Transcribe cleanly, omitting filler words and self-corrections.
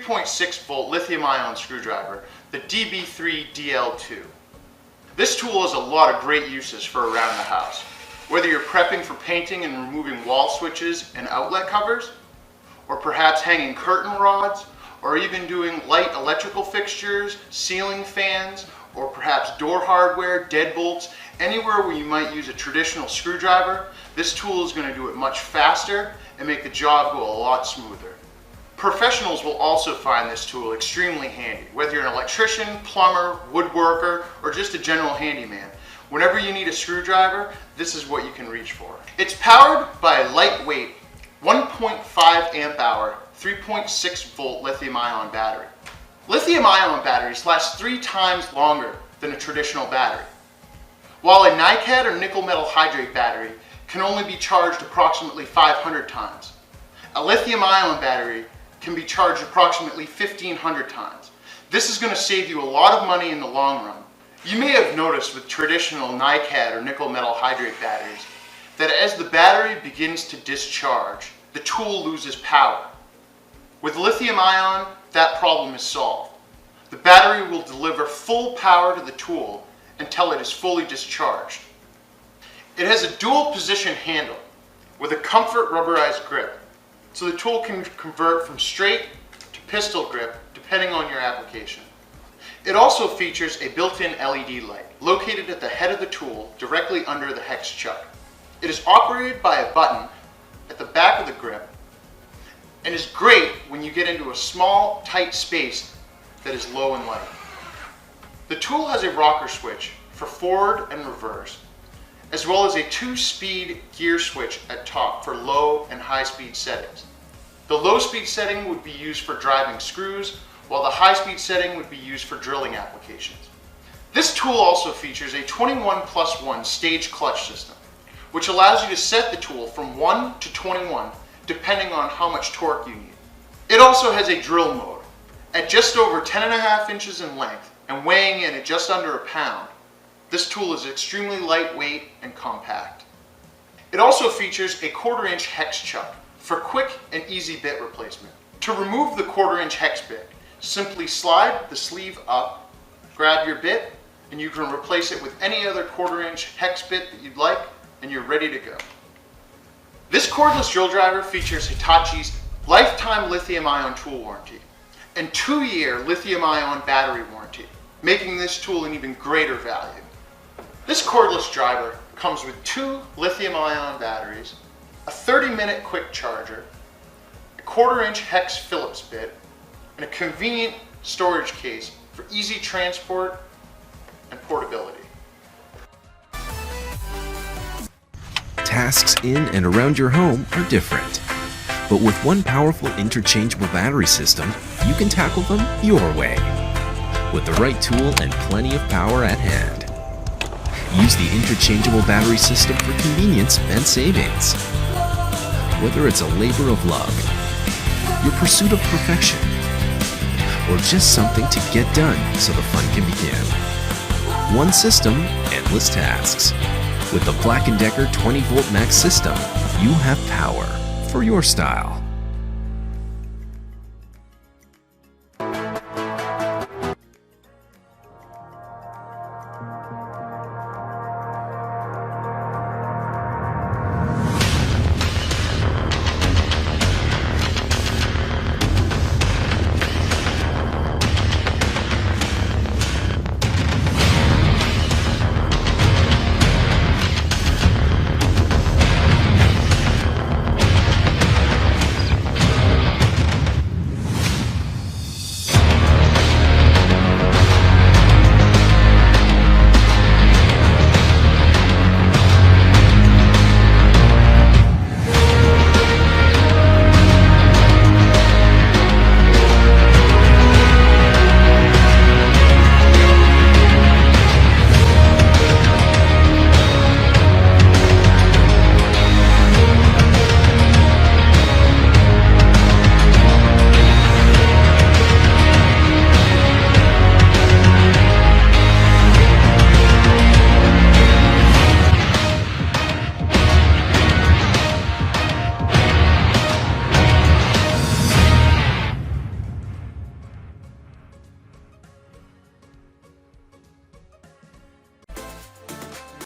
3.6 volt lithium ion screwdriver, the DB3DL2. This tool has a lot of great uses for around the house. Whether you're prepping for painting and removing wall switches and outlet covers, or perhaps hanging curtain rods, or even doing light electrical fixtures, ceiling fans, or perhaps door hardware, deadbolts, anywhere where you might use a traditional screwdriver, this tool is going to do it much faster and make the job go a lot smoother. Professionals will also find this tool extremely handy, whether you're an electrician, plumber, woodworker, or just a general handyman. Whenever you need a screwdriver, this is what you can reach for. It's powered by a lightweight 1.5 amp hour, 3.6 volt lithium ion battery. Lithium ion batteries last 3 times longer than a traditional battery, while a NiCad or nickel metal hydrate battery can only be charged approximately 500 times. A lithium ion battery can be charged approximately 1,500 times. This is going to save you a lot of money in the long run. You may have noticed with traditional NiCad or nickel metal hydrate batteries that as the battery begins to discharge, the tool loses power. With lithium ion, that problem is solved. The battery will deliver full power to the tool until it is fully discharged. It has a dual position handle with a comfort rubberized grip, so the tool can convert from straight to pistol grip depending on your application. It also features a built-in LED light located at the head of the tool directly under the hex chuck. It is operated by a button at the back of the grip and is great when you get into a small, tight space that is low in light. The tool has a rocker switch for forward and reverse, as well as a 2-speed gear switch at top for low and high speed settings. The low speed setting would be used for driving screws, while the high speed setting would be used for drilling applications. This tool also features a 21+1 stage clutch system, which allows you to set the tool from 1 to 21 depending on how much torque you need. It also has a drill mode. At just over 10.5 inches in length and weighing in at just under a pound, this tool is extremely lightweight and compact. It also features a 1/4 inch hex chuck for quick and easy bit replacement. To remove the 1/4 inch hex bit, simply slide the sleeve up, grab your bit, and you can replace it with any other 1/4 inch hex bit that you'd like, and you're ready to go. This cordless drill driver features Hitachi's lifetime lithium ion tool warranty and 2-year lithium ion battery warranty, making this tool an even greater value. This cordless driver comes with 2 lithium ion batteries, a 30-minute quick charger, a 1/4 inch hex Phillips bit, and a convenient storage case for easy transport and portability. Tasks in and around your home are different, but with one powerful interchangeable battery system, you can tackle them your way. With the right tool and plenty of power at hand. Use the interchangeable battery system for convenience and savings. Whether it's a labor of love, your pursuit of perfection, or just something to get done so the fun can begin. One system, endless tasks. With the BLACK+DECKER 20-volt max system, you have power for your style.